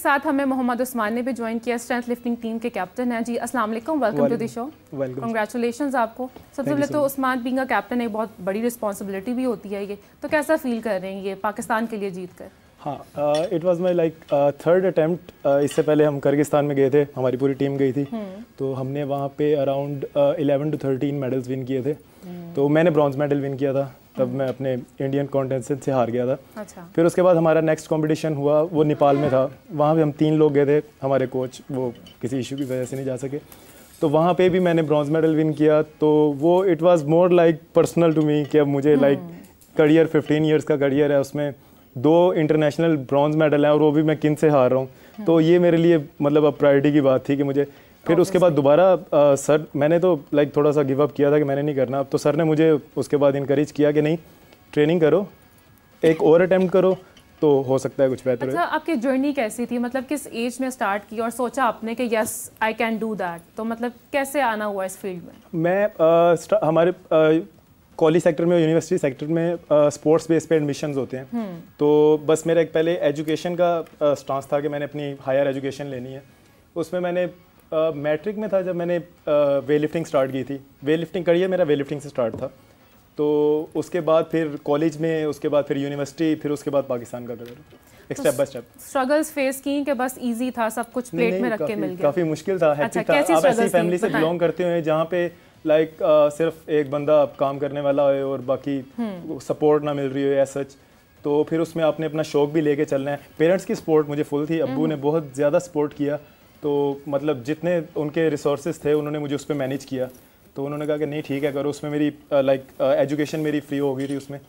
साथ हमें मोहम्मद उस्मान ने भी ज्वाइन किया, स्ट्रेंथ लिफ्टिंग टीम के कैप्टन हैं जी। अस्सलाम वालेकुम, welcome to the show. Congratulations आपको। सबसे पहले तो उस्मान बीइंग अ कैप्टन एक बहुत बड़ी रिस्पॉन्सिबिलिटी भी होती है ये, तो कैसा फील कर रहे हैं ये पाकिस्तान के लिए जीत कर? हाँ, it was my like third attempt. इससे पहले हम किर्गिस्तान में गए थे, हमारी पूरी टीम गई थी, तो हमने वहाँ पे अराउंड 11 to 13 मेडल्स विन किए थे। तो मैंने ब्रॉन्ज मेडल विन किया था, तब मैं अपने इंडियन कॉन्टेस्टेंट से हार गया था। अच्छा। फिर उसके बाद हमारा नेक्स्ट कंपटीशन हुआ, वो नेपाल में था। वहाँ पे हम 3 लोग गए थे, हमारे कोच वो किसी इशू की वजह से नहीं जा सके, तो वहाँ पे भी मैंने ब्रॉन्ज मेडल विन किया। तो वो it was more like personal to me कि अब मुझे लाइक करियर 15 ईयर्स का करियर है, उसमें 2 इंटरनेशनल ब्रॉन्ज मेडल हैं और वो भी मैं किन से हार रहा हूँ। तो ये मेरे लिए मतलब अब प्रायोरिटी की बात थी कि मुझे फिर उसके बाद दोबारा सर मैंने तो लाइक थोड़ा सा गिव अप किया था कि मैंने नहीं करना। तो सर ने मुझे उसके बाद इनकरेज किया कि नहीं, ट्रेनिंग करो, एक और अटेम्प्ट करो, तो हो सकता है कुछ बेहतर हो। अच्छा, आपकी जर्नी कैसी थी? मतलब किस एज में स्टार्ट की और सोचा आपने कि yes I can do that? तो मतलब कैसे आना हुआ इस फील्ड में? मैं हमारे कॉलेज सेक्टर में, यूनिवर्सिटी सेक्टर में स्पोर्ट्स बेस पे एडमिशंस होते हैं। तो बस मेरा एक पहले एजुकेशन का स्टांस था कि मैंने अपनी हायर एजुकेशन लेनी है। उसमें मैंने मैट्रिक में था जब मैंने वेट लिफ्टिंग स्टार्ट की थी। वेट लिफ्टिंग करियर मेरा वेट लिफ्टिंग से स्टार्ट था। तो उसके बाद फिर कॉलेज में, उसके बाद फिर यूनिवर्सिटी, फिर उसके बाद पाकिस्तान का करियर, एक step by step. Struggles face की कि बस इजी था, सब कुछ प्लेट में रख के मिल गया? काफ़ी मुश्किल था, हेक्टिक था। आप ऐसी फैमिली से बिलोंग करते हुए जहाँ पे लाइक सिर्फ एक बंदा काम करने वाला है और बाकी सपोर्ट ना मिल रही है एज सच, तो फिर उसमें आपने अपना शौक भी लेके चलना है। पेरेंट्स की सपोर्ट मुझे फुल थी, अब्बू ने बहुत ज़्यादा सपोर्ट किया। तो मतलब जितने उनके रिसोर्सेज थे उन्होंने मुझे उस पर मैनेज किया। तो उन्होंने कहा कि नहीं ठीक है करो। उसमें मेरी लाइक एजुकेशन मेरी फ्री हो गई थी उसमें।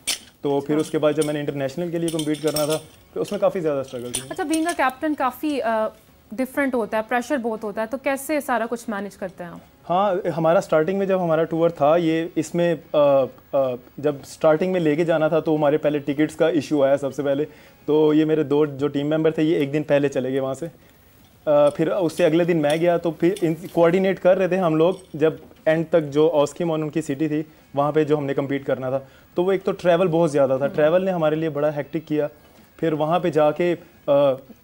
तो फिर उसके बाद जब मैंने इंटरनेशनल के लिए कम्पीट करना था, तो उसमें काफ़ी ज़्यादा स्ट्रगल थी। अच्छा, बीइंग अ कैप्टन काफ़ी डिफरेंट होता है, प्रेशर बहुत होता है, तो कैसे सारा कुछ मैनेज करते हैं आप? हाँ, हमारा स्टार्टिंग में जब हमारा टूर था ये, इसमें जब स्टार्टिंग में लेके जाना था तो हमारे पहले टिकट्स का इशू आया सबसे पहले। तो ये मेरे 2 जो टीम मेंबर थे ये एक दिन पहले चले गए वहाँ से। फिर उससे अगले दिन मैं गया, तो फिर कोऑर्डिनेट कर रहे थे हम लोग। जब एंड तक जो ऑस्किमोन उनकी सिटी थी वहाँ पे जो हमने कम्पीट करना था, तो वो एक तो ट्रैवल बहुत ज़्यादा था, ट्रैवल ने हमारे लिए बड़ा हेक्टिक किया। फिर वहाँ पे जाके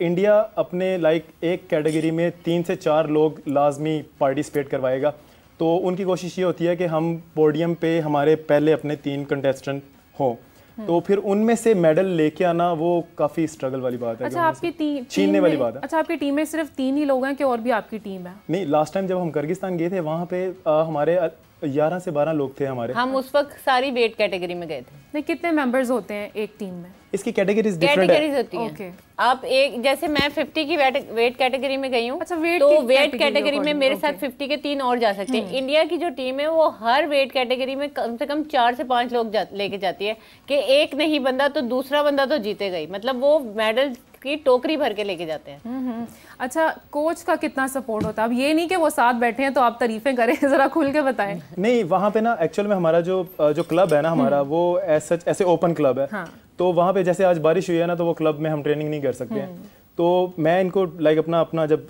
इंडिया अपने लाइक एक कैटेगरी में 3 से 4 लोग लाजमी पार्टिसिपेट करवाएगा। तो उनकी कोशिश ये होती है कि हम पोडियम पे हमारे पहले अपने 3 कंटेस्टेंट हों। तो फिर उनमें से मेडल लेके आना वो काफ़ी स्ट्रगल वाली बात है। अच्छा, आपकी टीम छीनने वाली बात है। अच्छा, आपकी टीम में सिर्फ 3 ही लोग हैं कि और भी आपकी टीम है? नहीं, लास्ट टाइम जब हम किर्गिस्तान गए थे वहाँ पे हमारे 11 से 12 लोग थे हमारे। हम उस वक्त सारी वेट कैटेगरी में गए थे। नहीं, कितने मेंबर्स होते हैं एक टीम में? इसकी कैटेगरीज डिफरेंट है। होती हैं। Okay. आप एक, जैसे मैं 50 की वेट कैटेगरी में गई हूँ। अच्छा, वेट तो की वेट कैटेगरी में मेरे okay. साथ 50 के 3 और जा सकते हैं। इंडिया की जो टीम है वो हर वेट कैटेगरी में कम से कम 4 से 5 लोग लेके जाती है कि एक नहीं बंदा तो दूसरा बंदा तो जीतेगा ही। मतलब वो मेडल की टोकरी भर के लेके जाते हैं। अच्छा, कोच का कितना सपोर्ट होता है? अब ये नहीं कि वो साथ बैठे हैं तो आप तारीफें करें, जरा खुल के बताएं। नहीं, वहाँ पे ना एक्चुअल में हमारा जो क्लब है ना हमारा, वो ऐसे ओपन क्लब है। हाँ। तो वहाँ पे जैसे आज बारिश हुई है ना, तो वो क्लब में हम ट्रेनिंग नहीं कर सकते हैं। तो मैं इनको लाइक अपना जब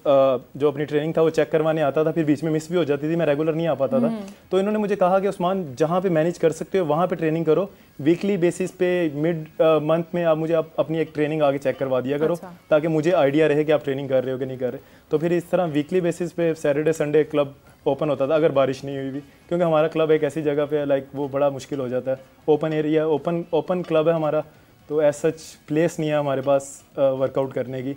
जो अपनी ट्रेनिंग था वो चेक करवाने आता था, फिर बीच में मिस भी हो जाती थी, मैं रेगुलर नहीं आ पाता था। तो इन्होंने मुझे कहा कि उस्मान जहाँ पे मैनेज कर सकते हो वहाँ पे ट्रेनिंग करो, वीकली बेसिस पे मिड मंथ में आप मुझे अपनी एक ट्रेनिंग आगे चेक करवा दिया करो। अच्छा। ताकि मुझे आइडिया रहे कि आप ट्रेनिंग कर रहे हो कि नहीं कर रहे। तो फिर इस तरह वीकली बेसिस पे सैटरडे संडे क्लब ओपन होता था, अगर बारिश नहीं हुई भी, क्योंकि हमारा क्लब एक ऐसी जगह पे लाइक वो बड़ा मुश्किल हो जाता है। ओपन एरिया, ओपन क्लब है हमारा, तो एज सच प्लेस नहीं है हमारे पास वर्कआउट करने की।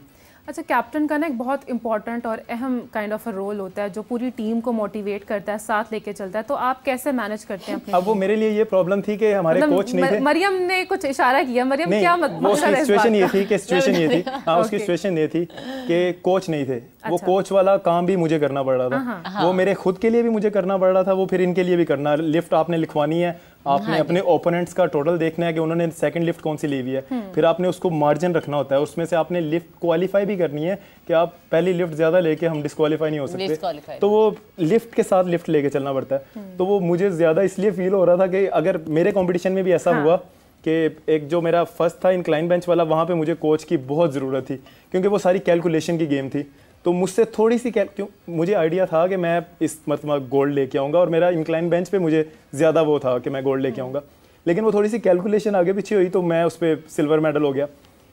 अच्छा, कैप्टन का ना एक बहुत इंपॉर्टेंट और अहम काइंड ऑफ अ रोल होता है जो पूरी टीम को मोटिवेट करता है, साथ लेके चलता है। तो आप कैसे मैनेज करते हैं अपनी? अब वो मेरे लिए ये प्रॉब्लम थी कि हमारे कोच नहीं थे। मरियम ने कुछ इशारा किया, मरियम क्या वो सिचुएशन ये थी कि उसकी सिचुएशन ये थी कि कोच नहीं थे। वो कोच वाला काम भी मुझे करना पड़ रहा था। वो मेरे खुद के लिए भी मुझे करना पड़ रहा था, वो फिर इनके लिए भी करना। लिफ्ट आपने लिखवानी है, आपने अपने ओपोनेंट्स का टोटल देखना है कि उन्होंने सेकंड लिफ्ट कौन सी ली हुई है, फिर आपने उसको मार्जिन रखना होता है, उसमें से आपने लिफ्ट क्वालिफाई भी करनी है कि आप पहली लिफ्ट ज्यादा लेके हम डिस्क्वालीफाई नहीं हो सकते। तो वो लिफ्ट के साथ लिफ्ट लेके चलना पड़ता है। तो वो मुझे ज्यादा इसलिए फील हो रहा था कि अगर मेरे कंपटीशन में भी ऐसा हुआ कि एक जो मेरा फर्स्ट था इंक्लाइन बेंच वाला, वहाँ पे मुझे कोच की बहुत ज़रूरत थी, क्योंकि वो सारी कैलकुलेशन की गेम थी। तो मुझसे थोड़ी सी क्यों मुझे आइडिया था कि मैं इस मतलब गोल्ड लेके आऊँगा, और मेरा इंक्लाइन बेंच पे मुझे ज़्यादा वो था कि मैं गोल्ड लेके आऊँगा, लेकिन वो थोड़ी सी कैलकुलेशन आगे पीछे हुई तो मैं उस पर सिल्वर मेडल हो गया।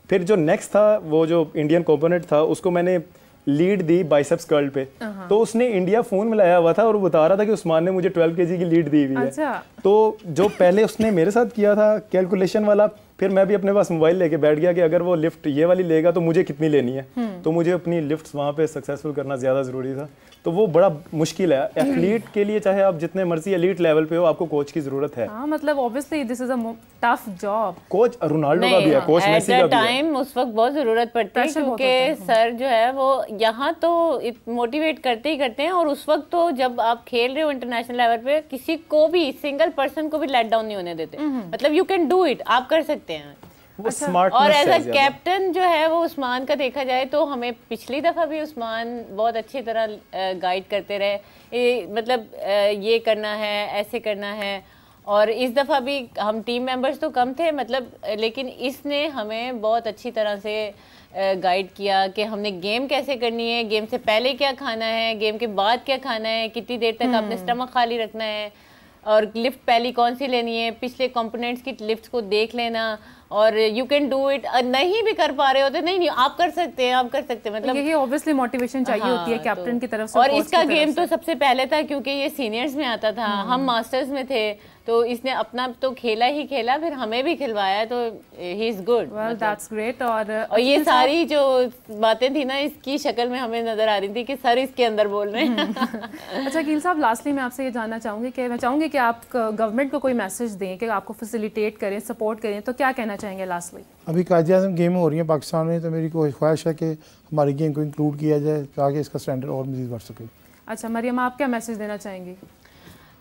फिर जो नेक्स्ट था वो जो इंडियन कंपोनेंट था उसको मैंने लीड दी बाइसेप्स कर्ल पे, तो उसने इंडिया फोन मिलाया हुआ था और वो बता रहा था कि उस्मान ने मुझे 12 kg की लीड दी हुई है। अच्छा। तो जो पहले उसने मेरे साथ किया था कैलकुलेशन वाला, फिर मैं भी अपने पास मोबाइल लेके बैठ गया कि अगर वो लिफ्ट ये वाली लेगा तो मुझे कितनी लेनी है, तो मुझे अपनी लिफ्ट्स वहाँ पे सक्सेसफुल करना ज़्यादा ज़रूरी था। तो वो बड़ा मुश्किल है एथलीट के लिए, चाहे आप जितने मर्जी एलीट लेवल पे हो, आपको कोच की जरूरत है। हाँ, मतलब obviously this is a tough job. Coach Ronaldo का भी है, कोच मेसी का भी है। टाइम उस वक्त बहुत जरूरत पड़ती है क्योंकि सर जो है वो यहाँ तो मोटिवेट करते ही करते हैं, और उस वक्त तो जब आप खेल रहे हो इंटरनेशनल लेवल पे किसी को भी, सिंगल पर्सन को भी लेट डाउन नहीं होने देते। मतलब यू कैन डू इट, आप कर सकते हैं। अच्छा। और एज अ कैप्टन जो है वो उस्मान का देखा जाए तो हमें पिछली दफ़ा भी उस्मान बहुत अच्छी तरह गाइड करते रहे, मतलब ये करना है, ऐसे करना है। और इस दफ़ा भी हम टीम मेंबर्स तो कम थे, मतलब लेकिन इसने हमें बहुत अच्छी तरह से गाइड किया कि हमने गेम कैसे करनी है, गेम से पहले क्या खाना है, गेम के बाद क्या खाना है, कितनी देर तक आपने स्टमक खाली रखना है, और लिफ्ट पहली कौन सी लेनी है, पिछले कंपोनेंट्स की लिफ्ट्स को देख लेना, और यू कैन डू इट। नहीं भी कर पा रहे होते, नहीं आप कर सकते हैं, आप कर सकते हैं। मतलब यही ऑब्वियसली मोटिवेशन चाहिए होती है कैप्टन की तरफ से। और इसका गेम तो सबसे पहले था क्योंकि ये सीनियर्स में आता था, हम मास्टर्स में थे, तो इसने अपना तो खेला ही खेला, फिर हमें भी खिलवाया, तो he is good. Well that's great. और ये सारी जो बातें थी ना इसकी शक्ल में हमें नजर आ रही थी कि सर इसके अंदर बोल रहे हैं। अच्छा अकील साहब, लास्टली मैं आपसे ये जानना चाहूँगी कि मैं चाहूँगी कि आप गवर्नमेंट को कोई मैसेज दें कि आपको फैसिलिटेट करें, सपोर्ट करें, तो क्या कहना चाहेंगे लास्टली? अभी कायदे-ए-आज़म गेम हो रही है पाकिस्तान में, तो मेरी कोई ख्वाहिश है कि हमारी गेम को इंक्लूड किया जाए ताकि इसका स्टैंडर्ड और मज़ीद बढ़ सके। अच्छा मरियम, आप क्या मैसेज देना चाहेंगी?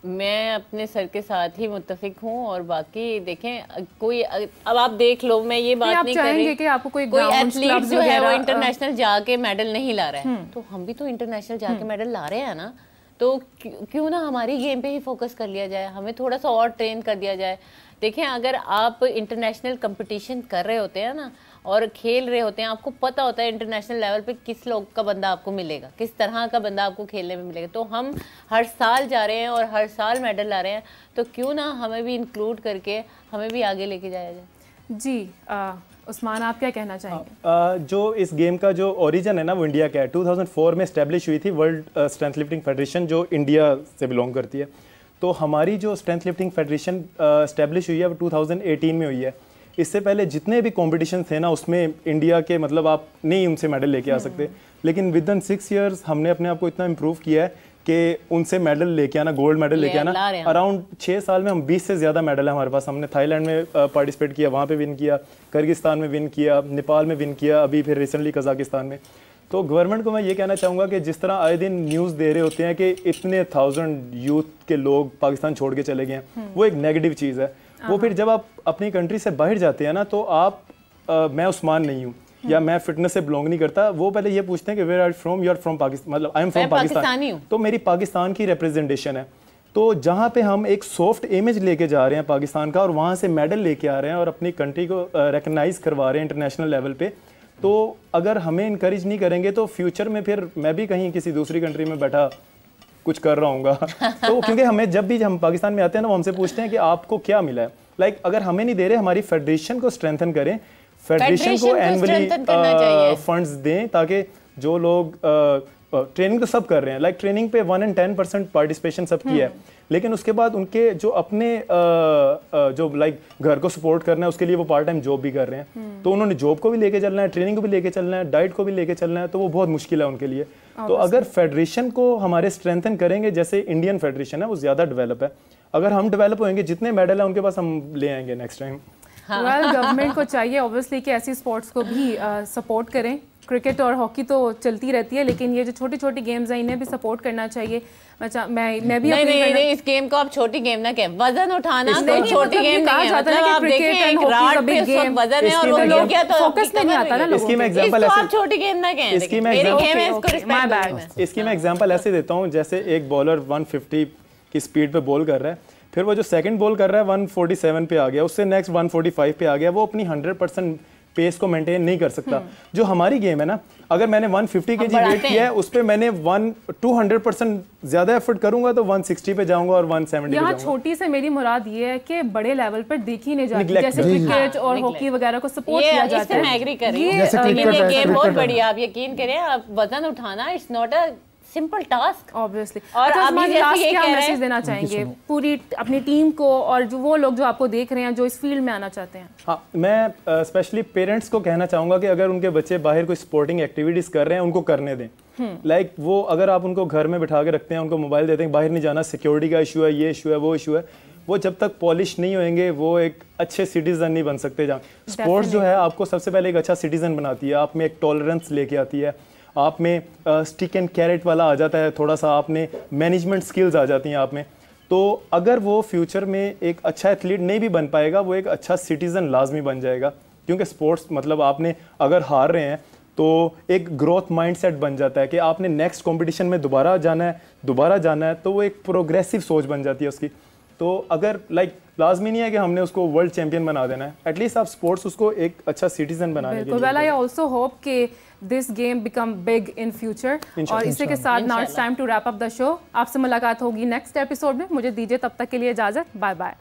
मैं अपने सर के साथ ही मुत्तफिक हूँ, और बाकी देखें कोई, अब आप देख लो, मैं ये बात नहीं कर रही कि आपको कोई एथलीट जो है वो इंटरनेशनल जाके मेडल नहीं ला रहा है, तो हम भी तो इंटरनेशनल जाके मेडल ला रहे हैं ना, तो क्यों ना हमारी गेम पे ही फोकस कर लिया जाए, हमें थोड़ा सा और ट्रेन कर दिया जाए। देखें अगर आप इंटरनेशनल कंपटीशन कर रहे होते हैं ना और खेल रहे होते हैं, आपको पता होता है इंटरनेशनल लेवल पे किस लोग का बंदा आपको मिलेगा, किस तरह का बंदा आपको खेलने में मिलेगा। तो हम हर साल जा रहे हैं और हर साल मेडल ला रहे हैं, तो क्यों ना हमें भी इंक्लूड करके हमें भी आगे लेके जाया जाए। जी उस्मान, आप क्या कहना चाहेंगे? जो इस गेम का जो ओरिजिन है ना वो इंडिया का है। 2004 में स्टैब्लिश हुई थी वर्ल्ड स्ट्रेंथ लिफ्टिंग फेडरेशन, जो इंडिया से बिलोंग करती है। तो हमारी जो स्ट्रेंथ लिफ्टिंग फेडरेशन स्टैब्लिश हुई है वो 2018 में हुई है। इससे पहले जितने भी कॉम्पिटिशन थे ना उसमें इंडिया के, मतलब आप नहीं उनसे मेडल लेके आ सकते, लेकिन विद इन 6 years हमने अपने आप को इतना इम्प्रूव किया है कि उनसे मेडल लेके आना, गोल्ड मेडल लेके आना। अराउंड 6 साल में हम 20 से ज़्यादा मेडल है हमारे पास। हमने थाईलैंड में पार्टिसिपेट किया, वहाँ पे विन किया, किर्गिस्तान में विन किया, नेपाल में विन किया, अभी फिर रिसेंटली कजाकिस्तान में। तो गवर्नमेंट को मैं ये कहना चाहूँगा कि जिस तरह आए दिन न्यूज़ दे रहे होते हैं कि इतने 1000 यूथ के लोग पाकिस्तान छोड़ के चले गए हैं, वो एक नेगेटिव चीज़ है। वो फिर जब आप अपनी कंट्री से बाहर जाते हैं ना, तो आप मैं उस्मान नहीं हूँ या मैं फिटनेस से बिलोंग नहीं करता, वो पहले ये पूछते हैं कि where are from, you are from Pakistan, मतलब आई एम फ्रॉम पाकिस्तान, तो मेरी पाकिस्तान की रिप्रेजेंटेशन है। तो जहाँ पे हम एक सॉफ्ट इमेज लेके जा रहे हैं पाकिस्तान का और वहाँ से मेडल लेके आ रहे हैं और अपनी कंट्री को रिकग्नाइज करवा रहे हैं इंटरनेशनल लेवल पे, तो अगर हमें इनकरेज नहीं करेंगे तो फ्यूचर में फिर मैं भी कहीं किसी दूसरी कंट्री में बैठा कुछ कर रहा हूँगा। तो क्योंकि हमें जब भी हम पाकिस्तान में आते हैं ना, वो हमसे पूछते हैं कि आपको क्या मिला है। लाइक अगर हमें नहीं दे रहे, हमारी फेडरेशन को स्ट्रेंथन करें, फेडरेशन को एनुअली फंड्स दें, ताकि जो लोग ट्रेनिंग तो सब कर रहे हैं, लाइक ट्रेनिंग पे 1 and 10% पार्टिसिपेशन सबकी है, लेकिन उसके बाद उनके जो अपने जो लाइक घर को सपोर्ट करना है उसके लिए वो पार्ट टाइम जॉब भी कर रहे हैं। तो उन्होंने जॉब को भी लेके चलना है, ट्रेनिंग को भी लेके चलना है, डाइट को भी लेके चलना है, तो वो बहुत मुश्किल है उनके लिए। तो अगर फेडरेशन को हमारे स्ट्रेंथन करेंगे, जैसे इंडियन फेडरेशन है वो ज़्यादा डेवलप है, अगर हम डेवलप होंगे, जितने मेडल है उनके पास हम ले आएंगे नेक्स्ट टाइम। गवर्नमेंट को चाहिए ऑब्वियसली कि ऐसी स्पोर्ट्स को भी सपोर्ट करें। क्रिकेट और हॉकी तो चलती रहती है, लेकिन ये जो छोटी छोटी गेम्स हैं इन्हें भी सपोर्ट करना चाहिए। मैं भी नहीं, इस गेम को आप छोटी गेम ना कहें, वजन उठाना कोई छोटी गेम नहीं है। मतलब आप देखें एक राड पे उस वक्त वजन है और वो लोग क्या तो फोकस नहीं आता ना लोगों को। इसकी मैं एग्जांपल ऐसे, आप छोटी गेम ना कहें, इसकी मैं एग्जांपल ऐसे देता हूँ, जैसे एक बॉलर 150 की स्पीड पे बॉल कर रहा है, फिर वो जो सेकंड बॉल कर रहा है 147 पे आ गया, उससे नेक्स्ट 145 पे आ गया, वो अपनी 100% पेस को मेंटेन नहीं कर सकता। जो हमारी गेम है ना, अगर मैंने 150 kg वेट किया है, उस पे मैंने 200% ज्यादा एफर्ट करूंगा तो 160 पे जाऊंगा और 170 पे यहाँ छोटी से मेरी मुराद ये है कि बड़े लेवल पर देखी नहीं जाती, जैसे क्रिकेट और हॉकी वगैरह को सपोर्ट किया जाता है। मैं एग्री कर रही हूं, ये गेम बहुत बड़ी है, आप यकीन करें, आप वजन उठाना it's not a simple task obviously. और अभी क्या मैसेज देना चाहेंगे पूरी अपनी टीम को और जो वो लोग जो आपको देख रहे हैं जो इस फील्ड में आना चाहते हैं? हाँ, मैं स्पेशली पेरेंट्स को कहना चाहूँगा कि अगर उनके बच्चे बाहर कोई स्पोर्टिंग एक्टिविटीज़ कर रहे हैं उनको करने दें। लाइक वो अगर आप उनको घर में बिठा के रखते हैं, उनको मोबाइल देते हैं, बाहर नहीं जाना, सिक्योरिटी का इशू है, ये इशू है, वो इशू है, वो जब तक पॉलिश नहीं होंगे वो एक अच्छे सिटीजन नहीं बन सकते। जहाँ स्पोर्ट्स जो है आपको सबसे पहले एक अच्छा सिटीजन बनाती है, आप में एक टॉलरेंस लेके आती है, आप में स्टिक एंड कैरेट वाला आ जाता है, थोड़ा सा आप में मैनेजमेंट स्किल्स आ जाती हैं आप में। तो अगर वो फ्यूचर में एक अच्छा एथलीट नहीं भी बन पाएगा, वो एक अच्छा सिटीज़न लाजमी बन जाएगा। क्योंकि स्पोर्ट्स मतलब आपने अगर हार रहे हैं तो एक ग्रोथ माइंडसेट बन जाता है कि आपने नेक्स्ट कंपटीशन में दोबारा जाना है, तो वो एक प्रोग्रेसिव सोच बन जाती है उसकी। तो अगर लाजमी नहीं है कि हमने उसको वर्ल्ड चैंपियन बना देना है, एटलीस्ट आप स्पोर्ट्स उसको एक अच्छा सिटीजन बनाने के लिए। वेल, आई आल्सो होप कि this game become big in future. और इसी के साथ now it's time to wrap up the show. आपसे मुलाकात होगी नेक्स्ट एपिसोड में, मुझे दीजिए तब तक के लिए इजाजत, बाय बाय।